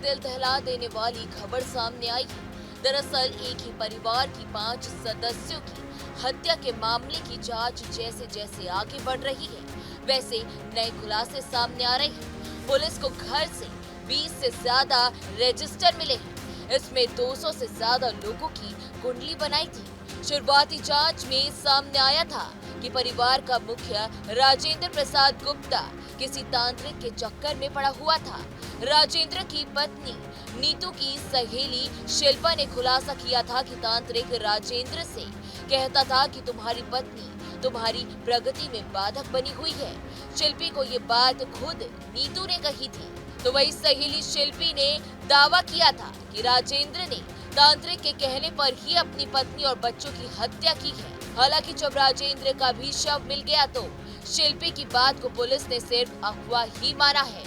दिल दहला देने वाली खबर सामने आई है। दरअसल एक ही परिवार की 5 सदस्यों की हत्या के मामले की जांच जैसे जैसे आगे बढ़ रही है, वैसे नए खुलासे सामने आ रहे हैं। पुलिस को घर से 20 से ज्यादा रजिस्टर मिले हैं। इसमें 200 से ज्यादा लोगों की कुंडली बनाई थी। शुरुआती जांच में सामने आया था कि परिवार का मुखिया राजेंद्र प्रसाद गुप्ता किसी तांत्रिक के चक्कर में पड़ा हुआ था। राजेंद्र की पत्नी नीतू की सहेली शिल्पा ने खुलासा किया था कि तांत्रिक राजेंद्र से कहता था कि तुम्हारी पत्नी तुम्हारी प्रगति में बाधक बनी हुई है। शिल्पी को ये बात खुद नीतू ने कही थी। तो वही सहेली शिल्पी ने दावा किया था कि राजेंद्र ने तांत्रिक के कहने पर ही अपनी पत्नी और बच्चों की हत्या की है। हालांकि जब राजेंद्र का भी शव मिल गया तो शिल्पी की बात को पुलिस ने सिर्फ अफवाह ही माना है।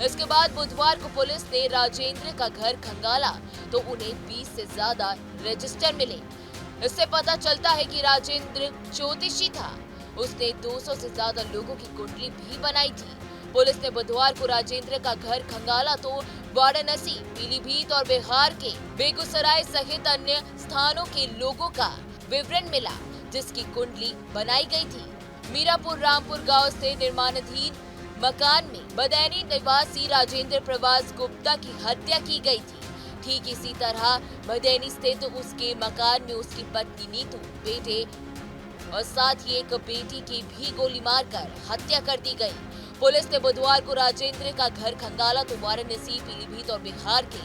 इसके बाद बुधवार को पुलिस ने राजेंद्र का घर खंगाला तो उन्हें 20 से ज्यादा रजिस्टर मिले। इससे पता चलता है कि राजेंद्र ज्योतिषी था। उसने 200 से ज्यादा लोगों की कुंडली भी बनाई थी। पुलिस ने बुधवार को राजेंद्र का घर खंगाला तो वाराणसी, पीलीभीत और बिहार के बेगूसराय सहित अन्य स्थानों के लोगों का विवरण मिला जिसकी कुंडली बनाई गई थी। मीरापुर रामपुर गांव से निर्माणाधीन मकान में बदैनी निवासी राजेंद्र प्रवास गुप्ता की हत्या की गई थी। ठीक इसी तरह बदैनी स्थित उसके मकान में उसकी पत्नी नीतू, बेटे और साथ ही एक बेटी की भी गोली मारकर हत्या कर दी गई। पुलिस ने बुधवार को राजेंद्र का घर खंगाला तो वाराणसी, पीलीभीत और बिहार के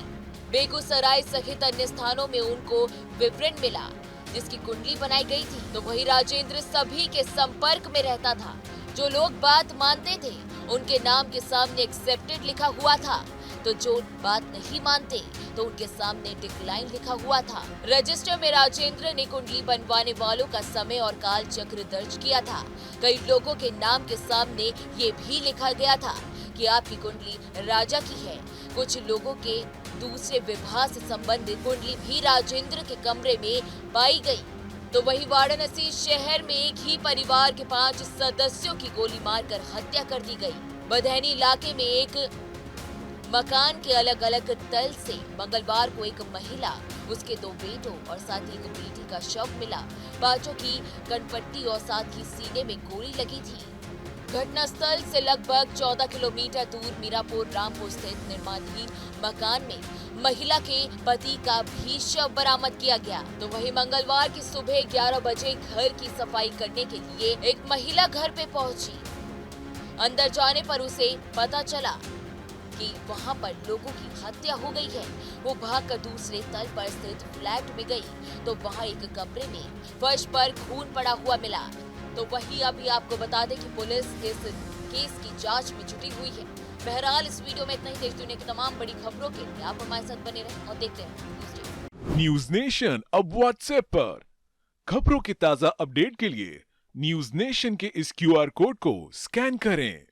बेगूसराय सहित अन्य स्थानों में उनको विवरण मिला जिसकी कुंडली बनाई गई थी। तो वही राजेंद्र सभी के संपर्क में रहता था। जो लोग बात मानते थे उनके नाम के सामने एक्सेप्टेड लिखा हुआ था, तो जो बात नहीं मानते तो उनके सामने डिक्लाइन लिखा हुआ था। रजिस्टर में राजेंद्र ने कुंडली बनवाने वालों का समय और काल चक्र दर्ज किया था। कई लोगों के नाम के सामने ये भी लिखा गया था कि आपकी कुंडली राजा की है। कुछ लोगों के दूसरे विवाह से संबंधित कुंडली भी राजेंद्र के कमरे में पाई गई। तो वही वाराणसी शहर में एक ही परिवार के 5 सदस्यों की गोली मारकर हत्या कर दी गई। बदैनी इलाके में एक मकान के अलग अलग तल से मंगलवार को एक महिला, उसके 2 बेटों और साथ ही एक बेटी का शव मिला। पांचों की कनपट्टी और साथ ही सीने में गोली लगी थी। घटनास्थल से लगभग 14 किलोमीटर दूर मीरापुर रामपुर स्थित निर्माणाधीन मकान में महिला के पति का भी शव बरामद किया गया। तो वहीं मंगलवार की सुबह 11 बजे घर की सफाई करने के लिए एक महिला घर पे पहुंची। अंदर जाने पर उसे पता चला कि वहां पर लोगों की हत्या हो गई है। वो भागकर दूसरे तल पर स्थित फ्लैट में गई तो वहां एक कमरे में फर्श पर खून पड़ा हुआ मिला। तो वही अभी आपको बता दें कि पुलिस इस केस की जांच में जुटी हुई है। बहरहाल इस वीडियो में इतना ही। देश दुनिया की तमाम बड़ी खबरों के लिए आप हमारे साथ बने रहें और देखते रहें न्यूज नेशन अब व्हाट्सएप पर खबरों के ताजा अपडेट के लिए न्यूज नेशन के इस क्यूआर कोड को स्कैन करें।